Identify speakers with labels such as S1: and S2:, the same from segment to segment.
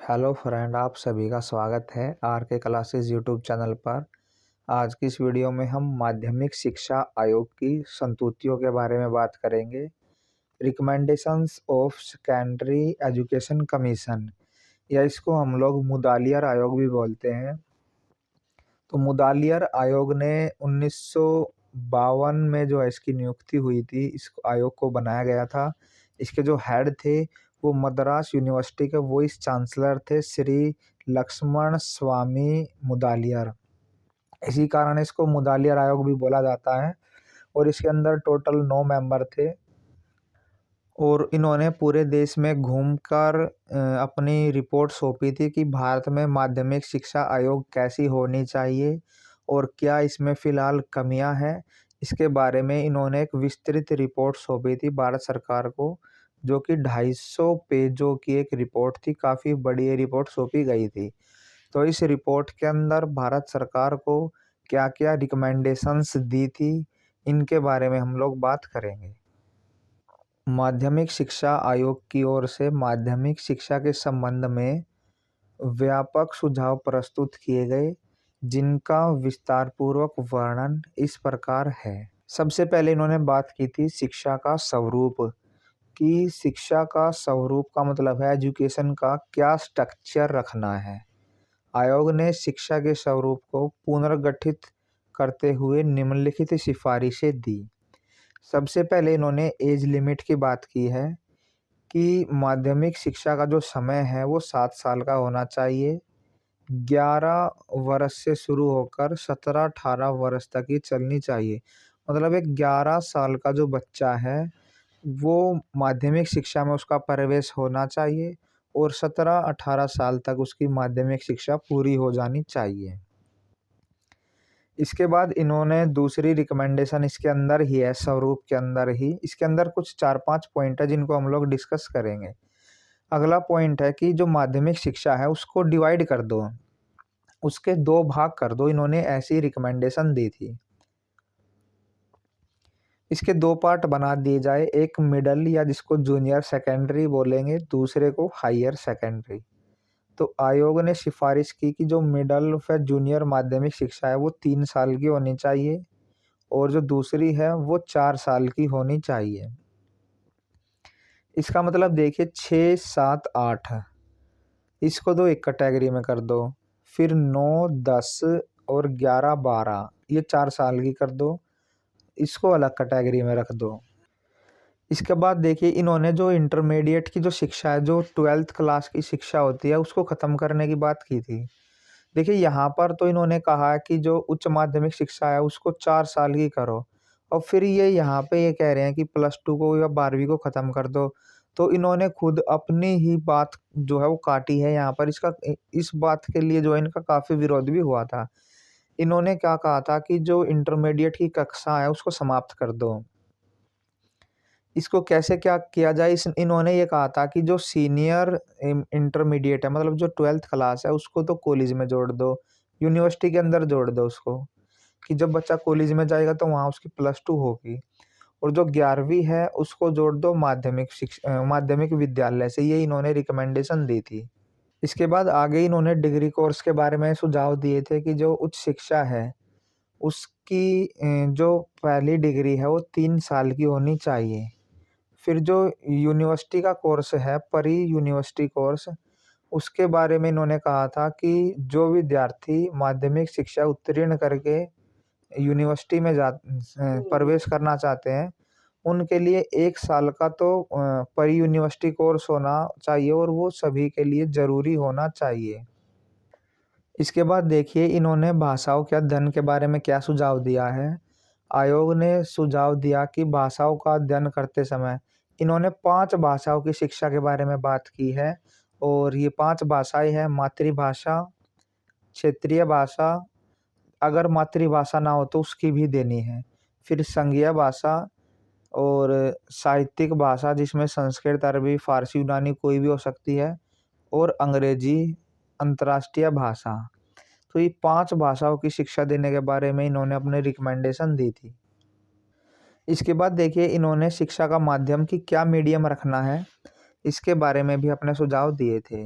S1: Hello friend, आप सभी का स्वागत है आर के क्लासेस यूट्यूब चैनल पर। आज की इस वीडियो में हम माध्यमिक शिक्षा आयोग की संतुतियों के बारे में बात करेंगे। Recommendations of secondary education commission, या इसको हम लोग मुदालियर आयोग भी बोलते हैं। तो मुदालियर आयोग ने 1952 में जो है इसकी नियुक्ति हुई थी, इस आयोग को बनाया गया था। इसके जो हेड थे वो मद्रास यूनिवर्सिटी के वाइस चांसलर थे, श्री लक्ष्मण स्वामी मुदालियर। इसी कारण इसको मुदालियर आयोग भी बोला जाता है। और इसके अंदर टोटल 9 मेंबर थे और इन्होंने पूरे देश में घूमकर अपनी रिपोर्ट सौंपी थी कि भारत में माध्यमिक शिक्षा आयोग कैसी होनी चाहिए और क्या इसमें फ़िलहाल कमियां हैं। इसके बारे में इन्होंने एक विस्तृत रिपोर्ट सौंपी थी भारत सरकार को, जो कि 250 पेजों की एक रिपोर्ट थी। काफ़ी बड़ी ये रिपोर्ट सौंपी गई थी। तो इस रिपोर्ट के अंदर भारत सरकार को क्या क्या रिकमेंडेशंस दी थी, इनके बारे में हम लोग बात करेंगे। माध्यमिक शिक्षा आयोग की ओर से माध्यमिक शिक्षा के संबंध में व्यापक सुझाव प्रस्तुत किए गए, जिनका विस्तारपूर्वक वर्णन इस प्रकार है। सबसे पहले इन्होंने बात की थी शिक्षा का स्वरूप, कि शिक्षा का स्वरूप का मतलब है एजुकेशन का क्या स्ट्रक्चर रखना है। आयोग ने शिक्षा के स्वरूप को पुनर्गठित करते हुए निम्नलिखित सिफारिशें दी। सबसे पहले इन्होंने एज लिमिट की बात की है कि माध्यमिक शिक्षा का जो समय है वो 7 साल का होना चाहिए। 11 वर्ष से शुरू होकर 17-18 वर्ष तक ये चलनी चाहिए। मतलब एक 11 साल का जो बच्चा है वो माध्यमिक शिक्षा में उसका प्रवेश होना चाहिए और 17-18 साल तक उसकी माध्यमिक शिक्षा पूरी हो जानी चाहिए। इसके बाद इन्होंने दूसरी रिकमेंडेशन इसके अंदर ही है, स्वरूप के अंदर ही, इसके अंदर कुछ 4-5 पॉइंट है जिनको हम लोग डिस्कस करेंगे। अगला पॉइंट है कि जो माध्यमिक शिक्षा है उसको डिवाइड कर दो, उसके 2 भाग कर दो। इन्होंने ऐसी रिकमेंडेशन दी थी। इसके 2 पार्ट बना दिए जाए, एक मिडल या जिसको जूनियर सेकेंडरी बोलेंगे, दूसरे को हायर सेकेंडरी। तो आयोग ने सिफारिश की कि जो मिडल व जूनियर माध्यमिक शिक्षा है वो 3 साल की होनी चाहिए और जो दूसरी है वो 4 साल की होनी चाहिए। इसका मतलब देखिए 6, 7, 8 इसको दो एक कैटेगरी में कर दो, फिर 9, 10 और 11, 12 ये 4 साल की कर दो, इसको अलग कैटेगरी में रख दो। इसके बाद देखिए इन्होंने जो इंटरमीडिएट की जो शिक्षा है, जो 12th क्लास की शिक्षा होती है, उसको ख़त्म करने की बात की थी। देखिए यहाँ पर तो इन्होंने कहा कि जो उच्च माध्यमिक शिक्षा है उसको 4 साल की करो, और फिर ये यहाँ पे ये कह रहे हैं कि +2 को या 12वीं को ख़त्म कर दो। तो इन्होंने खुद अपनी ही बात जो है वो काटी है यहाँ पर। इस बात के लिए जो है इनका काफ़ी विरोध भी हुआ था। इन्होंने क्या कहा था कि जो इंटरमीडिएट की कक्षा है उसको समाप्त कर दो। इसको कैसे क्या किया जाए, इन्होंने ये कहा था कि जो सीनियर इंटरमीडिएट है, मतलब जो 12th क्लास है, उसको तो कॉलेज में जोड़ दो, यूनिवर्सिटी के अंदर जोड़ दो उसको, कि जब बच्चा कॉलेज में जाएगा तो वहाँ उसकी +2 होगी। और जो 11वीं है उसको जोड़ दो माध्यमिक विद्यालय से। ये इन्होंने रिकमेंडेशन दी थी। इसके बाद आगे इन्होंने डिग्री कोर्स के बारे में सुझाव दिए थे कि जो उच्च शिक्षा है उसकी जो पहली डिग्री है वो 3 साल की होनी चाहिए। फिर जो यूनिवर्सिटी का कोर्स है, प्री यूनिवर्सिटी कोर्स, उसके बारे में इन्होंने कहा था कि जो विद्यार्थी माध्यमिक शिक्षा उत्तीर्ण करके यूनिवर्सिटी में प्रवेश करना चाहते हैं, उनके लिए 1 साल का तो प्री यूनिवर्सिटी कोर्स होना चाहिए और वो सभी के लिए ज़रूरी होना चाहिए। इसके बाद देखिए इन्होंने भाषाओं के अध्ययन के बारे में क्या सुझाव दिया है। आयोग ने सुझाव दिया कि भाषाओं का अध्ययन करते समय इन्होंने 5 भाषाओं की शिक्षा के बारे में बात की है, और ये 5 भाषाएं हैं: मातृभाषा, क्षेत्रीय भाषा, अगर मातृभाषा ना हो तो उसकी भी देनी है, फिर संघीय भाषा और साहित्यिक भाषा जिसमें संस्कृत, अरबी, फारसी, यूनानी कोई भी हो सकती है, और अंग्रेजी अंतर्राष्ट्रीय भाषा। तो ये 5 भाषाओं की शिक्षा देने के बारे में इन्होंने अपने रिकमेंडेशन दी थी। इसके बाद देखिए इन्होंने शिक्षा का माध्यम की क्या मीडियम रखना है, इसके बारे में भी अपने सुझाव दिए थे।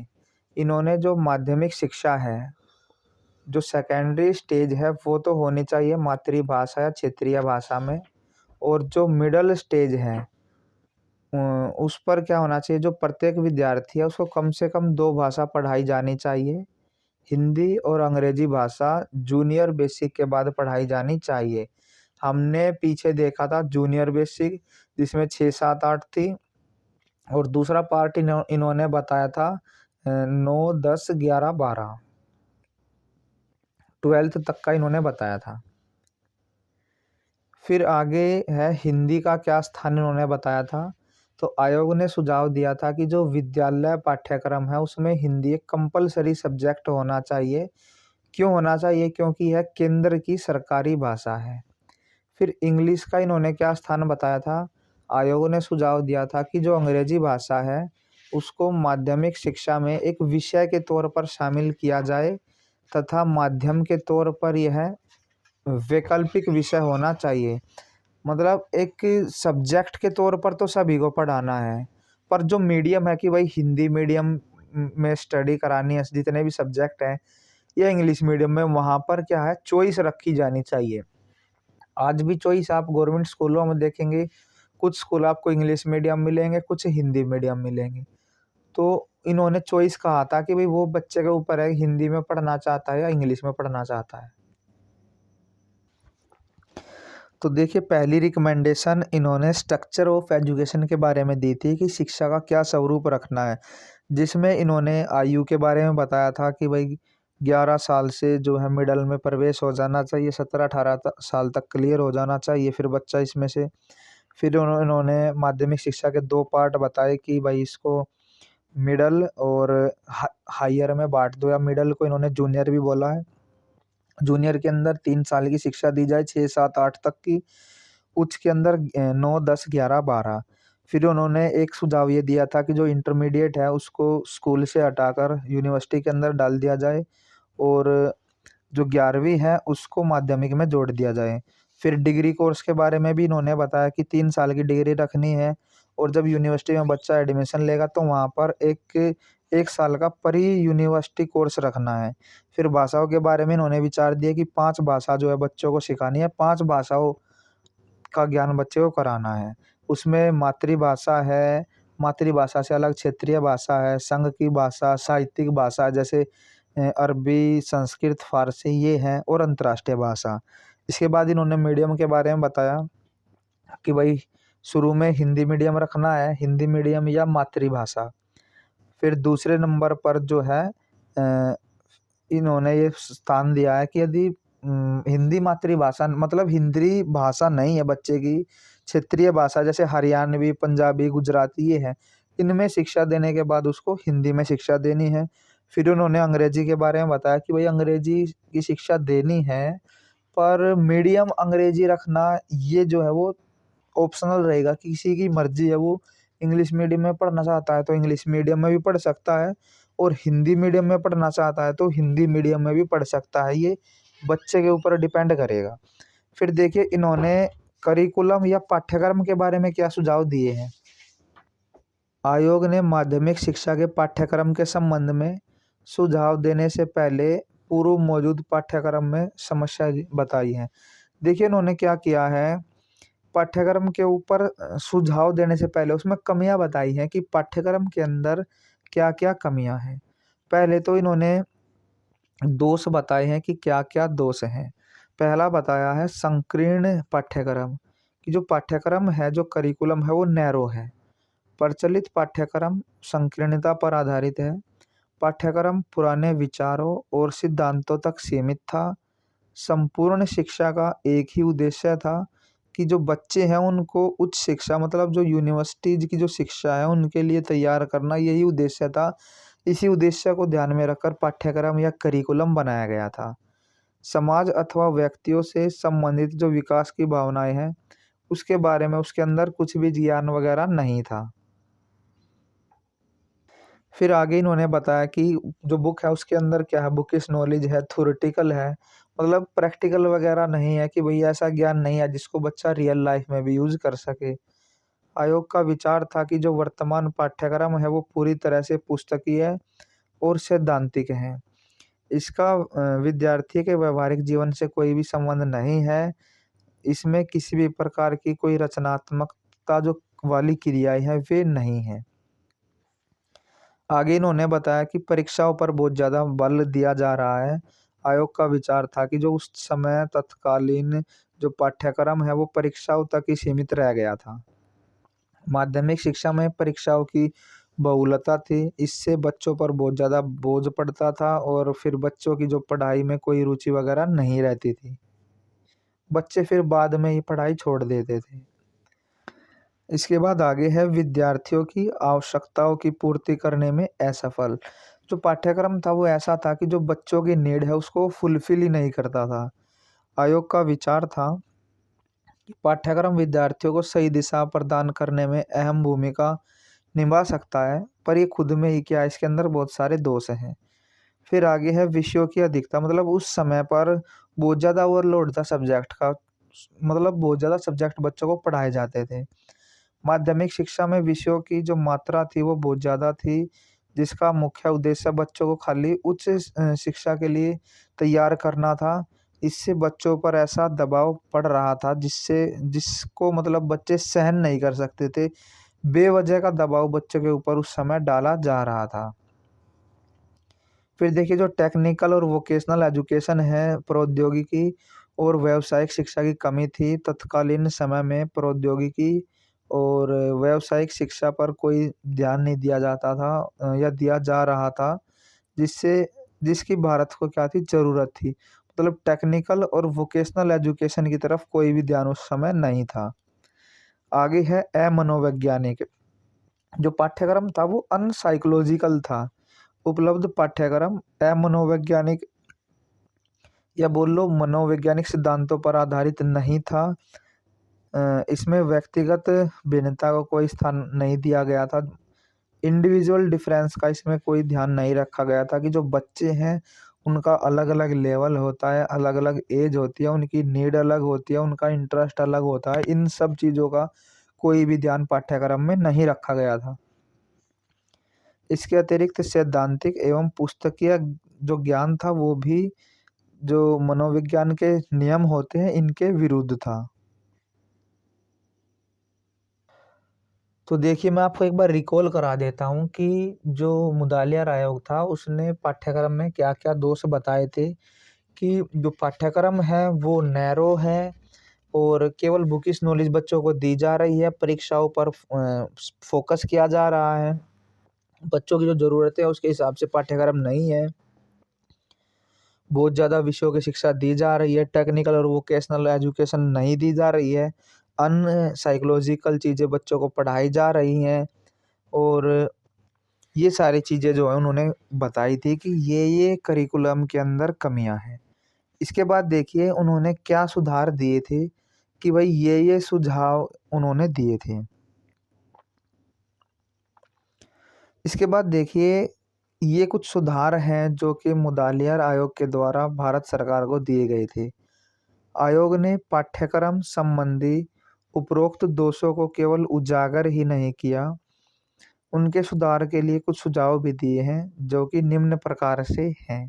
S1: इन्होंने जो माध्यमिक शिक्षा है, जो सेकेंडरी स्टेज है वो तो होनी चाहिए मातृभाषा या क्षेत्रीय भाषा में, और जो मिडल स्टेज है उस पर क्या होना चाहिए, जो प्रत्येक विद्यार्थी है उसको कम से कम 2 भाषा पढ़ाई जानी चाहिए। हिंदी और अंग्रेजी भाषा जूनियर बेसिक के बाद पढ़ाई जानी चाहिए। हमने पीछे देखा था जूनियर बेसिक जिसमें 6, 7, 8 थी, और दूसरा पार्ट इन्होंने बताया था 9, 10, 11, 12, 12th तक का इन्होंने बताया था। फिर आगे है हिंदी का क्या स्थान इन्होंने बताया था। तो आयोग ने सुझाव दिया था कि जो विद्यालय पाठ्यक्रम है उसमें हिंदी एक कंपलसरी सब्जेक्ट होना चाहिए। क्यों होना चाहिए? क्योंकि यह केंद्र की सरकारी भाषा है। फिर इंग्लिश का इन्होंने क्या स्थान बताया था। आयोग ने सुझाव दिया था कि जो अंग्रेजी भाषा है उसको माध्यमिक शिक्षा में एक विषय के तौर पर शामिल किया जाए तथा माध्यम के तौर पर यह वैकल्पिक विषय होना चाहिए। मतलब एक सब्जेक्ट के तौर पर तो सभी को पढ़ाना है, पर जो मीडियम है कि भाई हिंदी मीडियम में स्टडी करानी है, जितने भी सब्जेक्ट हैं, या इंग्लिश मीडियम में, वहाँ पर क्या है चॉइस रखी जानी चाहिए। आज भी चॉइस आप गवर्नमेंट स्कूलों में देखेंगे, कुछ स्कूल आपको इंग्लिश मीडियम मिलेंगे, कुछ हिंदी मीडियम मिलेंगे। तो इन्होंने चॉइस कहा था कि भाई वो बच्चे के ऊपर है हिंदी में पढ़ना चाहता है या इंग्लिश में पढ़ना चाहता है। तो देखिए पहली रिकमेंडेशन इन्होंने स्ट्रक्चर ऑफ एजुकेशन के बारे में दी थी कि शिक्षा का क्या स्वरूप रखना है, जिसमें इन्होंने आयु के बारे में बताया था कि भाई 11 साल से जो है मिडल में प्रवेश हो जाना चाहिए, 17-18 साल तक क्लियर हो जाना चाहिए फिर बच्चा इसमें से। फिर इन्होंने माध्यमिक शिक्षा के 2 पार्ट बताए कि भाई इसको मिडल और हायर में बांट दो, या मिडल को इन्होंने जूनियर भी बोला है। जूनियर के अंदर 3 साल की शिक्षा दी जाए, 6, 7, 8 तक की। उच्च के अंदर 9, 10, 11, 12। फिर उन्होंने एक सुझाव ये दिया था कि जो इंटरमीडिएट है उसको स्कूल से हटाकर यूनिवर्सिटी के अंदर डाल दिया जाए, और जो 11वीं है उसको माध्यमिक में जोड़ दिया जाए। फिर डिग्री कोर्स के बारे में भी इन्होंने बताया कि 3 साल की डिग्री रखनी है, और जब यूनिवर्सिटी में बच्चा एडमिशन लेगा तो वहाँ पर एक साल का प्री यूनिवर्सिटी कोर्स रखना है। फिर भाषाओं के बारे में इन्होंने विचार दिया कि 5 भाषा जो है बच्चों को सिखानी है, 5 भाषाओं का ज्ञान बच्चे को कराना है। उसमें मातृभाषा है, मातृभाषा से अलग क्षेत्रीय भाषा है, संघ की भाषा, साहित्यिक भाषा जैसे अरबी, संस्कृत, फारसी ये हैं, और अंतर्राष्ट्रीय भाषा। इसके बाद इन्होंने मीडियम के बारे में बताया कि भाई शुरू में हिंदी मीडियम रखना है, हिंदी मीडियम या मातृभाषा। फिर दूसरे नंबर पर जो है इन्होंने ये स्थान दिया है कि यदि हिंदी मातृभाषा मतलब हिंदी भाषा नहीं है बच्चे की, क्षेत्रीय भाषा जैसे हरियाणवी, पंजाबी, गुजराती ये है, इनमें शिक्षा देने के बाद उसको हिंदी में शिक्षा देनी है। फिर उन्होंने अंग्रेजी के बारे में बताया कि भाई अंग्रेजी की शिक्षा देनी है, पर मीडियम अंग्रेजी रखना ये जो है वो ऑप्शनल रहेगा कि किसी की मर्जी है, वो इंग्लिश मीडियम में पढ़ना चाहता है तो इंग्लिश मीडियम में भी पढ़ सकता है, और हिंदी मीडियम में पढ़ना चाहता है तो हिंदी मीडियम में भी पढ़ सकता है। ये बच्चे के ऊपर डिपेंड करेगा। फिर देखिए इन्होंने करिकुलम या पाठ्यक्रम के बारे में क्या सुझाव दिए हैं। आयोग ने माध्यमिक शिक्षा के पाठ्यक्रम के संबंध में सुझाव देने से पहले पूर्व मौजूद पाठ्यक्रम में समस्या बताई है। देखिए इन्होंने क्या किया है, पाठ्यक्रम के ऊपर सुझाव देने से पहले उसमें कमियां बताई हैं कि पाठ्यक्रम के अंदर क्या-क्या कमियां हैं। पहले तो इन्होंने दोष बताए हैं कि क्या-क्या दोष हैं। पहला बताया है संकीर्ण पाठ्यक्रम, कि जो पाठ्यक्रम है, जो करिकुलम है वो नैरो है। प्रचलित पाठ्यक्रम संकीर्णता पर आधारित है। पाठ्यक्रम पुराने विचारों और सिद्धांतों तक सीमित था। संपूर्ण शिक्षा का एक ही उद्देश्य था कि जो बच्चे हैं उनको उच्च शिक्षा मतलब जो यूनिवर्सिटीज़ की जो शिक्षा है उनके लिए तैयार करना, यही उद्देश्य था। इसी उद्देश्य को ध्यान में रखकर पाठ्यक्रम या करिकुलम बनाया गया था। समाज अथवा व्यक्तियों से संबंधित जो विकास की भावनाएं हैं उसके बारे में उसके अंदर कुछ भी ज्ञान वगैरह नहीं था। फिर आगे इन्होंने बताया कि जो बुक है उसके अंदर क्या है, बुकिश नॉलेज है, थ्योरेटिकल है, मतलब प्रैक्टिकल वगैरह नहीं है, कि भाई ऐसा ज्ञान नहीं है जिसको बच्चा रियल लाइफ में भी यूज कर सके। आयोग का विचार था कि जो वर्तमान पाठ्यक्रम है वो पूरी तरह से पुस्तकीय है, और सैद्धांतिक है। इसका विद्यार्थी के व्यवहारिक जीवन से कोई भी संबंध नहीं है। इसमें किसी भी प्रकार की कोई रचनात्मकता जो वाली क्रियाएँ हैं वे नहीं हैं। आगे इन्होंने बताया कि परीक्षाओं पर बहुत ज़्यादा बल दिया जा रहा है। आयोग का विचार था कि जो उस समय तत्कालीन जो पाठ्यक्रम है वो परीक्षाओं तक ही सीमित रह गया था। माध्यमिक शिक्षा में परीक्षाओं की बहुलता थी, इससे बच्चों पर बहुत ज़्यादा बोझ पड़ता था और फिर बच्चों की जो पढ़ाई में कोई रुचि वगैरह नहीं रहती थी। बच्चे फिर बाद में ही पढ़ाई छोड़ देते थे। इसके बाद आगे है विद्यार्थियों की आवश्यकताओं की पूर्ति करने में असफल। जो पाठ्यक्रम था वो ऐसा था कि जो बच्चों की नीड है उसको फुलफिल ही नहीं करता था। आयोग का विचार था कि पाठ्यक्रम विद्यार्थियों को सही दिशा प्रदान करने में अहम भूमिका निभा सकता है, पर ये खुद में ही क्या है, इसके अंदर बहुत सारे दोष हैं। फिर आगे है विषयों की अधिकता, मतलब उस समय पर बहुत ज़्यादा ओवरलोड था सब्जेक्ट का, मतलब बहुत ज़्यादा सब्जेक्ट बच्चों को पढ़ाए जाते थे। माध्यमिक शिक्षा में विषयों की जो मात्रा थी वो बहुत ज़्यादा थी, जिसका मुख्य उद्देश्य बच्चों को खाली उच्च शिक्षा के लिए तैयार करना था। इससे बच्चों पर ऐसा दबाव पड़ रहा था जिसको मतलब बच्चे सहन नहीं कर सकते थे। बेवजह का दबाव बच्चों के ऊपर उस समय डाला जा रहा था। फिर देखिए जो टेक्निकल और वोकेशनल एजुकेशन है, प्रौद्योगिकी और व्यावसायिक शिक्षा की कमी थी। तत्कालीन समय में प्रौद्योगिकी और व्यावसायिक शिक्षा पर कोई ध्यान नहीं दिया जाता था या दिया जा रहा था, जिसकी भारत को क्या थी, ज़रूरत थी। मतलब टेक्निकल और वोकेशनल एजुकेशन की तरफ कोई भी ध्यान उस समय नहीं था। आगे है अमनोवैज्ञानिक। जो पाठ्यक्रम था वो अनसाइकोलॉजिकल था। उपलब्ध पाठ्यक्रम अमनोवैज्ञानिक या बोल लो मनोवैज्ञानिक सिद्धांतों पर आधारित नहीं था। इसमें व्यक्तिगत भिन्नता को कोई स्थान नहीं दिया गया था। इंडिविजुअल डिफरेंस का इसमें कोई ध्यान नहीं रखा गया था कि जो बच्चे हैं उनका अलग-अलग लेवल होता है, अलग-अलग एज होती है, उनकी नीड अलग होती है, उनका इंटरेस्ट अलग होता है। इन सब चीज़ों का कोई भी ध्यान पाठ्यक्रम में नहीं रखा गया था। इसके अतिरिक्त सैद्धांतिक एवं पुस्तकीय जो ज्ञान था वो भी जो मनोविज्ञान के नियम होते हैं इनके विरुद्ध था। तो देखिए मैं आपको एक बार रिकॉल करा देता हूँ कि जो मुदालियार आयोग था उसने पाठ्यक्रम में क्या-क्या दोष बताए थे कि जो पाठ्यक्रम है वो नैरो है और केवल बुकिश नॉलेज बच्चों को दी जा रही है, परीक्षाओं पर फोकस किया जा रहा है। बच्चों की जो ज़रूरतें हैं उसके हिसाब से पाठ्यक्रम नहीं है। बहुत ज़्यादा विषयों की शिक्षा दी जा रही है, टेक्निकल और वोकेशनल एजुकेशन नहीं दी जा रही है। अन्य साइकोलॉजिकल चीज़ें बच्चों को पढ़ाई जा रही हैं और ये सारी चीज़ें जो हैं उन्होंने बताई थी कि ये करिकुलम के अंदर कमियाँ हैं। इसके बाद देखिए उन्होंने क्या सुधार दिए थे कि भाई ये सुझाव उन्होंने दिए थे। इसके बाद देखिए ये कुछ सुधार हैं जो कि मुदालियार आयोग के द्वारा भारत सरकार को दिए गए थे। आयोग ने पाठ्यक्रम संबंधी उपरोक्त दोषों को केवल उजागर ही नहीं किया, उनके सुधार के लिए कुछ सुझाव भी दिए हैं जो कि निम्न प्रकार से हैं।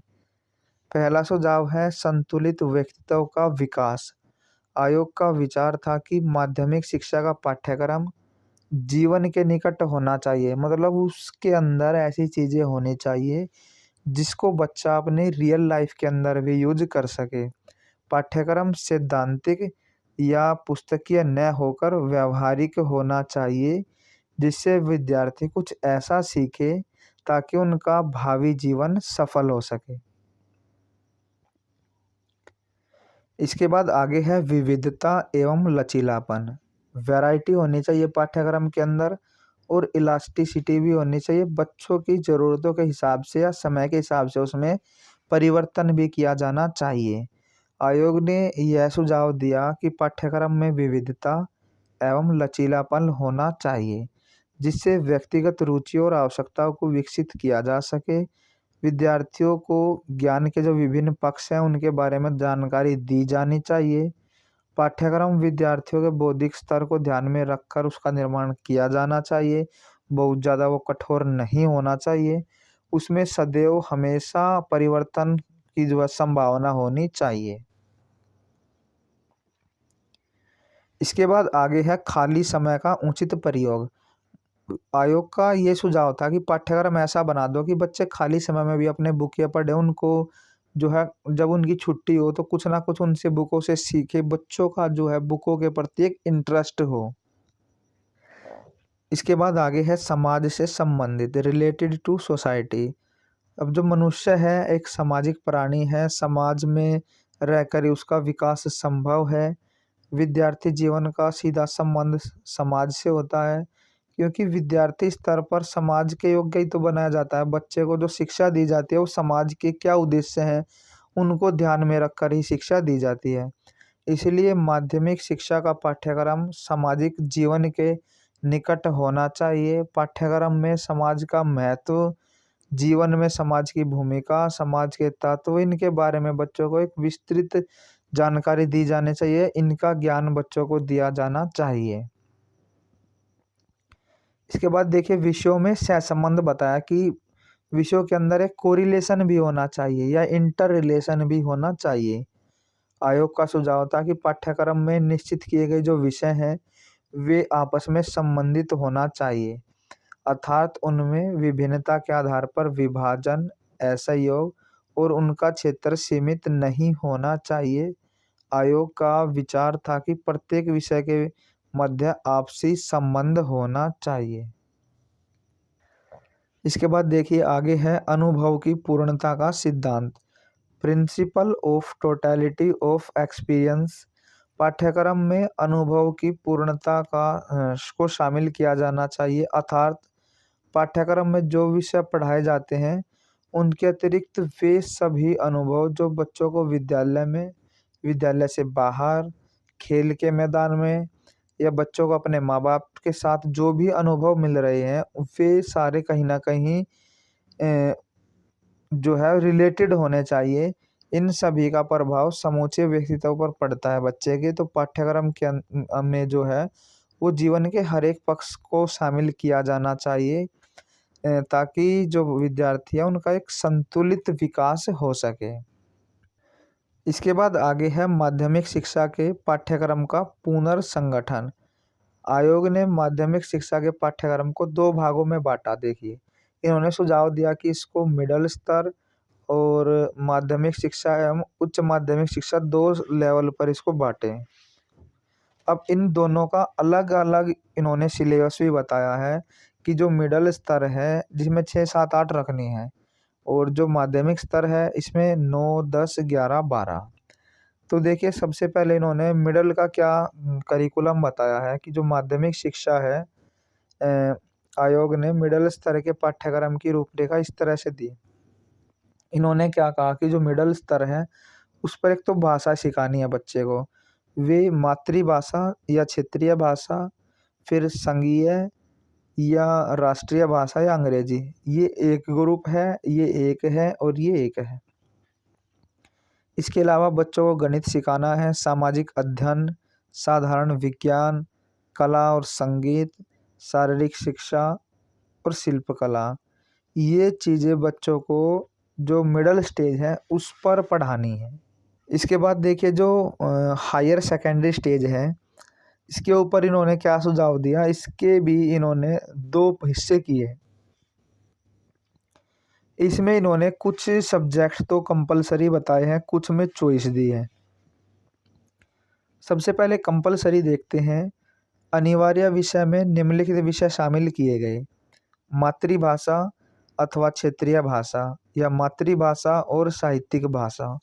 S1: पहला सुझाव है संतुलित व्यक्तित्व का विकास। आयोग का विचार था कि माध्यमिक शिक्षा का पाठ्यक्रम जीवन के निकट होना चाहिए, मतलब उसके अंदर ऐसी चीज़ें होनी चाहिए जिसको बच्चा अपने रियल लाइफ के अंदर भी यूज कर सके। पाठ्यक्रम सैद्धांतिक या पुस्तकीय न होकर व्यावहारिक होना चाहिए, जिससे विद्यार्थी कुछ ऐसा सीखे ताकि उनका भावी जीवन सफल हो सके। इसके बाद आगे है विविधता एवं लचीलापन। वैरायटी होनी चाहिए पाठ्यक्रम के अंदर और इलास्टिसिटी भी होनी चाहिए। बच्चों की ज़रूरतों के हिसाब से या समय के हिसाब से उसमें परिवर्तन भी किया जाना चाहिए। आयोग ने यह सुझाव दिया कि पाठ्यक्रम में विविधता एवं लचीलापन होना चाहिए, जिससे व्यक्तिगत रुचि और आवश्यकताओं को विकसित किया जा सके। विद्यार्थियों को ज्ञान के जो विभिन्न पक्ष हैं उनके बारे में जानकारी दी जानी चाहिए। पाठ्यक्रम विद्यार्थियों के बौद्धिक स्तर को ध्यान में रखकर उसका निर्माण किया जाना चाहिए। बहुत ज़्यादा वो कठोर नहीं होना चाहिए उसमें सदैव हमेशा परिवर्तन की जो है संभावना होनी चाहिए। इसके बाद आगे है खाली समय का उचित प्रयोग। आयोग का ये सुझाव था कि पाठ्यक्रम ऐसा बना दो कि बच्चे खाली समय में भी अपने बुकें पढ़े। उनको जो है जब उनकी छुट्टी हो तो कुछ ना कुछ उनसे बुकों से सीखे। बच्चों का जो है बुकों के प्रति एक इंटरेस्ट हो। इसके बाद आगे है समाज से संबंधित, रिलेटेड टू सोसाइटी। अब जो मनुष्य है एक सामाजिक प्राणी है, समाज में रहकर ही उसका विकास संभव है। विद्यार्थी जीवन का सीधा संबंध समाज से होता है, क्योंकि विद्यार्थी स्तर पर समाज के योग्य ही तो बनाया जाता है। बच्चे को जो शिक्षा दी जाती है वो समाज के क्या उद्देश्य हैं उनको ध्यान में रखकर ही शिक्षा दी जाती है। इसलिए माध्यमिक शिक्षा का पाठ्यक्रम सामाजिक जीवन के निकट होना चाहिए। पाठ्यक्रम में समाज का महत्व, जीवन में समाज की भूमिका, समाज के तत्व, इनके बारे में बच्चों को एक विस्तृत जानकारी दी जानी चाहिए। इनका ज्ञान बच्चों को दिया जाना चाहिए। इसके बाद देखिए विषयों में सहसंबंध बताया कि विषयों के अंदर एक कोरिलेशन भी होना चाहिए या इंटर रिलेशन भी होना चाहिए। आयोग का सुझाव था कि पाठ्यक्रम में निश्चित किए गए जो विषय हैं वे आपस में संबंधित होना चाहिए, अर्थात उनमें विभिन्नता के आधार पर विभाजन, असहयोग और उनका क्षेत्र सीमित नहीं होना चाहिए। आयोग का विचार था कि प्रत्येक विषय के मध्य आपसी संबंध होना चाहिए। इसके बाद देखिए आगे है अनुभव की पूर्णता का सिद्धांत, principle of totality of experience. पाठ्यक्रम में अनुभव की पूर्णता को शामिल किया जाना चाहिए, अर्थात पाठ्यक्रम में जो विषय पढ़ाए जाते हैं उनके अतिरिक्त वे सभी अनुभव जो बच्चों को विद्यालय में, विद्यालय से बाहर, खेल के मैदान में या बच्चों को अपने माँ बाप के साथ जो भी अनुभव मिल रहे हैं वे सारे कहीं ना कहीं जो है रिलेटेड होने चाहिए। इन सभी का प्रभाव समूचे व्यक्तित्व पर पड़ता है बच्चे के। तो पाठ्यक्रम के में जो है वो जीवन के हर एक पक्ष को शामिल किया जाना चाहिए, ताकि जो विद्यार्थी है उनका एक संतुलित विकास हो सके। इसके बाद आगे है माध्यमिक शिक्षा के पाठ्यक्रम का पुनर्संगठन। आयोग ने माध्यमिक शिक्षा के पाठ्यक्रम को दो भागों में बांटा। देखिए इन्होंने सुझाव दिया कि इसको मिडल स्तर और माध्यमिक शिक्षा एवं उच्च माध्यमिक शिक्षा दो लेवल पर इसको बांटे। अब इन दोनों का अलग अलग इन्होंने सिलेबस भी बताया है कि जो मिडल स्तर है जिसमें 6, 7, 8 रखनी है और जो माध्यमिक स्तर है इसमें 9, 10, 11, 12। तो देखिए सबसे पहले इन्होंने मिडल का क्या करिकुलम बताया है कि जो माध्यमिक शिक्षा है, आयोग ने मिडल स्तर के पाठ्यक्रम की रूपरेखा इस तरह से दी। इन्होंने क्या कहा कि जो मिडल स्तर है उस पर एक तो भाषा सिखानी है बच्चे को, वे मातृभाषा या क्षेत्रीय भाषा, फिर संघीय या राष्ट्रीय भाषा या अंग्रेजी, ये एक ग्रुप है, ये एक है और ये एक है। इसके अलावा बच्चों को गणित सिखाना है, सामाजिक अध्ययन, साधारण विज्ञान, कला और संगीत, शारीरिक शिक्षा और शिल्पकला। ये चीज़ें बच्चों को जो मिडल स्टेज है उस पर पढ़ानी है। इसके बाद देखिए जो हायर सेकेंडरी स्टेज है इसके ऊपर इन्होंने क्या सुझाव दिया, इसके भी इन्होंने दो हिस्से किए। इसमें इन्होंने कुछ सब्जेक्ट तो कंपलसरी बताए हैं, कुछ में चॉइस दी है। सबसे पहले कंपलसरी देखते हैं। अनिवार्य विषय में निम्नलिखित विषय शामिल किए गए, मातृभाषा अथवा क्षेत्रीय भाषा या मातृभाषा और साहित्यिक भाषा।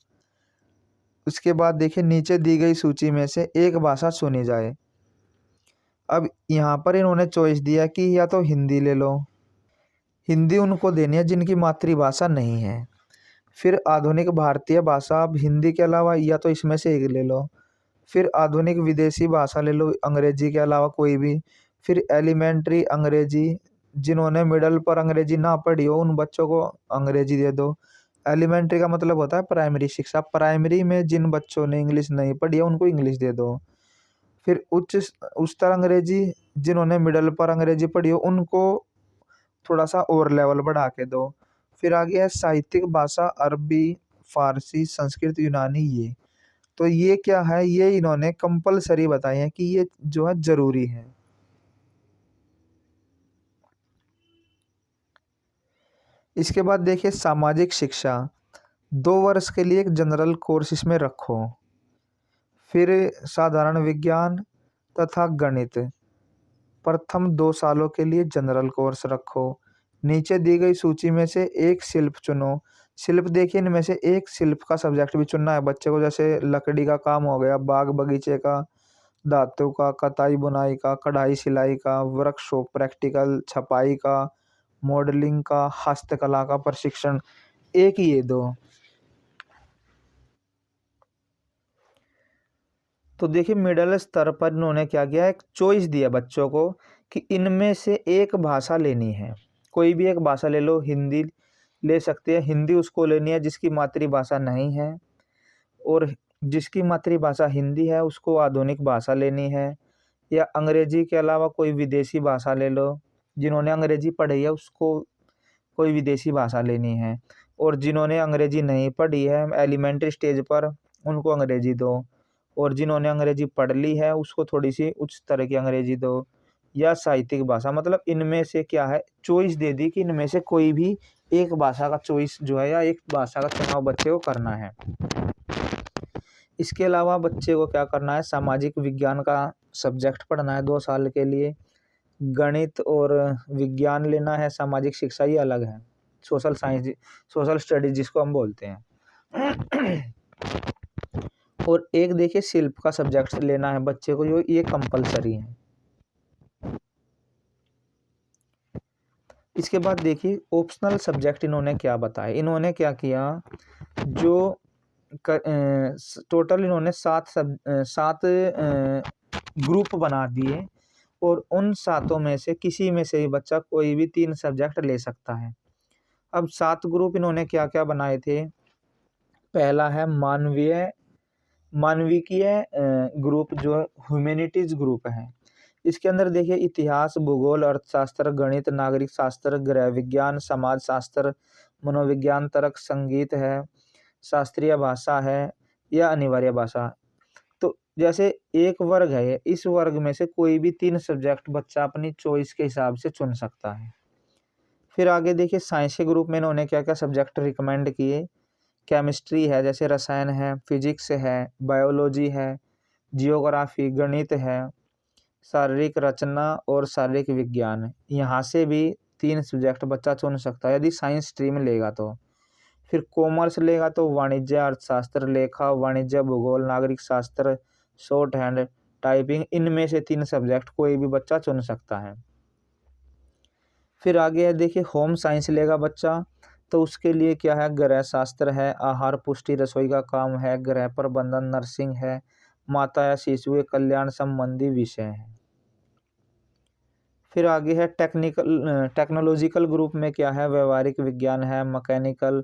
S1: उसके बाद देखिए नीचे दी गई सूची में से एक भाषा चुनी जाए। अब यहाँ पर इन्होंने चॉइस दिया कि या तो हिंदी ले लो, हिंदी उनको देनी है जिनकी मातृभाषा नहीं है। फिर आधुनिक भारतीय भाषा, अब हिंदी के अलावा या तो इसमें से एक ले लो। फिर आधुनिक विदेशी भाषा ले लो, अंग्रेजी के अलावा कोई भी। फिर एलिमेंट्री अंग्रेजी, जिन्होंने मिडल पर अंग्रेजी ना पढ़ी हो उन बच्चों को अंग्रेजी दे दो। एलिमेंट्री का मतलब होता है प्राइमरी शिक्षा, प्राइमरी में जिन बच्चों ने इंग्लिश नहीं पढ़ी है उनको इंग्लिश दे दो। फिर उच्चतर अंग्रेजी, जिन्होंने मिडल पर अंग्रेजी पढ़ी हो उनको थोड़ा सा और लेवल बढ़ा के दो। फिर आ गया है साहित्यिक भाषा, अरबी, फारसी, संस्कृत, यूनानी ये। तो ये क्या है, ये इन्होंने कंपलसरी बताए हैं कि ये जो है जरूरी है। इसके बाद देखिए सामाजिक शिक्षा, 2 वर्ष के लिए एक जनरल कोर्स इसमें रखो। फिर साधारण विज्ञान तथा गणित, प्रथम 2 सालों के लिए जनरल कोर्स रखो। नीचे दी गई सूची में से एक शिल्प चुनो। शिल्प देखिए, इनमें से एक शिल्प का सब्जेक्ट भी चुनना है बच्चे को, जैसे लकड़ी का काम हो गया, बाग बगीचे का, धातु का, कताई बुनाई का, कढ़ाई सिलाई का, वर्कशॉप प्रैक्टिकल, छपाई का, मॉडलिंग का, हस्तकला का प्रशिक्षण, एक ही ये दो। तो देखिए मिडिल स्तर पर इन्होंने क्या किया, एक चॉइस दिया बच्चों को कि इनमें से एक भाषा लेनी है। कोई भी एक भाषा ले लो, हिंदी ले सकते हैं, हिंदी उसको लेनी है जिसकी मातृभाषा नहीं है, और जिसकी मातृभाषा हिंदी है उसको आधुनिक भाषा लेनी है, या अंग्रेजी के अलावा कोई विदेशी भाषा ले लो। जिन्होंने अंग्रेजी पढ़ी है उसको कोई विदेशी भाषा लेनी है, और जिन्होंने अंग्रेजी नहीं पढ़ी है एलिमेंट्री स्टेज पर उनको अंग्रेजी दो, और जिन्होंने अंग्रेजी पढ़ ली है उसको थोड़ी सी उच्च तरह की अंग्रेजी दो, या साहित्यिक भाषा। मतलब इनमें से क्या है, चॉइस दे दी कि इनमें से कोई भी एक भाषा का चॉइस जो है, या एक भाषा का चुनाव बच्चे को करना है। इसके अलावा बच्चे को क्या करना है, सामाजिक विज्ञान का सब्जेक्ट पढ़ना है 2 साल के लिए, गणित और विज्ञान लेना है, सामाजिक शिक्षा ये अलग है, सोशल साइंस, सोशल स्टडीज जिसको हम बोलते हैं। और एक देखिए शिल्प का सब्जेक्ट लेना है बच्चे को, जो ये कंपलसरी है। इसके बाद देखिए ऑप्शनल सब्जेक्ट इन्होंने क्या बताया, इन्होंने क्या किया, जो टोटल इन्होंने 7 ग्रुप बना दिए, और उन 7 में से किसी में से ही बच्चा कोई भी 3 सब्जेक्ट ले सकता है। अब 7 ग्रुप इन्होंने क्या क्या बनाए थे। पहला है मानविकीय ग्रुप, जो ह्यूमैनिटीज ग्रुप है। इसके अंदर देखिए इतिहास, भूगोल, अर्थशास्त्र, गणित, नागरिक शास्त्र, गृह विज्ञान, समाज शास्त्र, मनोविज्ञान, तर्क, संगीत है, शास्त्रीय भाषा है, या अनिवार्य भाषा। तो जैसे एक वर्ग है, इस वर्ग में से कोई भी 3 सब्जेक्ट बच्चा अपनी चॉइस के हिसाब से चुन सकता है। फिर आगे देखिए साइंस के ग्रुप में इन्होंने क्या क्या सब्जेक्ट रिकमेंड किए। केमिस्ट्री है, जैसे रसायन है, फिजिक्स है, बायोलॉजी है, जियोग्राफी, गणित है, शारीरिक रचना और शारीरिक विज्ञान। यहाँ से भी 3 सब्जेक्ट बच्चा चुन सकता है यदि साइंस स्ट्रीम लेगा तो। फिर कॉमर्स लेगा तो वाणिज्य, अर्थशास्त्र, लेखा, वाणिज्य, भूगोल, नागरिक शास्त्र, शॉर्ट हैंड, टाइपिंग, इनमें से 3 सब्जेक्ट कोई भी बच्चा चुन सकता है। फिर आगे है देखिए होम साइंस लेगा बच्चा, तो उसके लिए क्या है, गृह शास्त्र है, आहार पुष्टि रसोई का काम है, गृह प्रबंधन, नर्सिंग है, माता या शिशु के कल्याण संबंधी विषय है। फिर आगे है टेक्नोलॉजिकल ग्रुप में क्या है, व्यवहारिक विज्ञान है, मैकेनिकल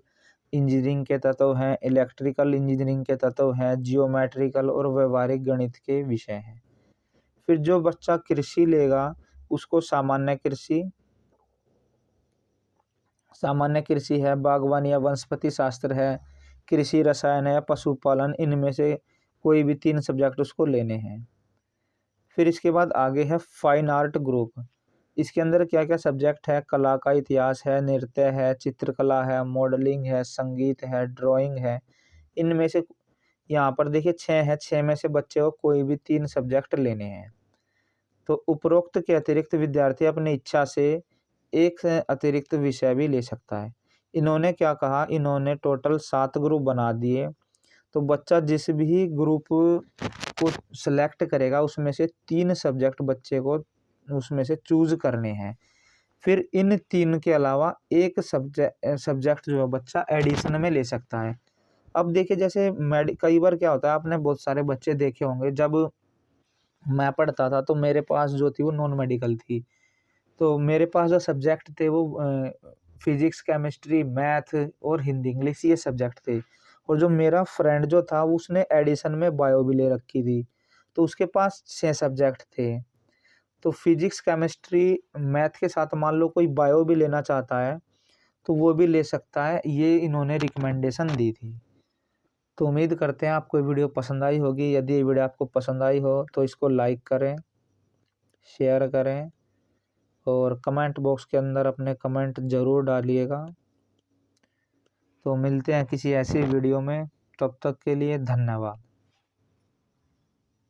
S1: इंजीनियरिंग के तत्व हैं, इलेक्ट्रिकल इंजीनियरिंग के तत्व हैं, जियोमेट्रिकल और व्यवहारिक गणित के विषय हैं। फिर जो बच्चा कृषि लेगा उसको सामान्य कृषि है, बागवानी या वनस्पति शास्त्र है, कृषि रसायन है, पशुपालन, इनमें से कोई भी 3 सब्जेक्ट उसको लेने हैं। फिर इसके बाद आगे है फाइन आर्ट ग्रुप। इसके अंदर क्या क्या सब्जेक्ट है, कला का इतिहास है, नृत्य है, चित्रकला है, मॉडलिंग है, संगीत है, ड्राइंग है, इनमें से यहाँ पर देखिए 6 है, 6 में से बच्चे को कोई भी 3 सब्जेक्ट लेने हैं। तो उपरोक्त के अतिरिक्त विद्यार्थी अपनी इच्छा से एक से अतिरिक्त विषय भी ले सकता है। इन्होंने क्या कहा, इन्होंने टोटल 7 ग्रुप बना दिए, तो बच्चा जिस भी ग्रुप को सिलेक्ट करेगा उसमें से 3 सब्जेक्ट बच्चे को उसमें से चूज करने हैं। फिर इन 3 के अलावा एक सब्जेक्ट जो है बच्चा एडिशन में ले सकता है। अब देखिए जैसे कई बार क्या होता है, आपने बहुत सारे बच्चे देखे होंगे, जब मैं पढ़ता था तो मेरे पास जो थी वो नॉन मेडिकल थी, तो मेरे पास जो सब्जेक्ट थे वो फिजिक्स, केमिस्ट्री, मैथ और हिंदी इंग्लिश ये सब्जेक्ट थे। और जो मेरा फ्रेंड जो था उसने एडिशन में बायो भी ले रखी थी, तो उसके पास 6 सब्जेक्ट थे। तो फिजिक्स, केमिस्ट्री, मैथ के साथ मान लो कोई बायो भी लेना चाहता है तो वो भी ले सकता है, ये इन्होंने रिकमेंडेशन दी थी। तो उम्मीद करते हैं आपको ये वीडियो पसंद आई होगी। यदि ये वीडियो आपको पसंद आई हो तो इसको लाइक करें, शेयर करें और कमेंट बॉक्स के अंदर अपने कमेंट ज़रूर डालिएगा। तो मिलते हैं किसी ऐसी वीडियो में, तब तक के लिए धन्यवाद।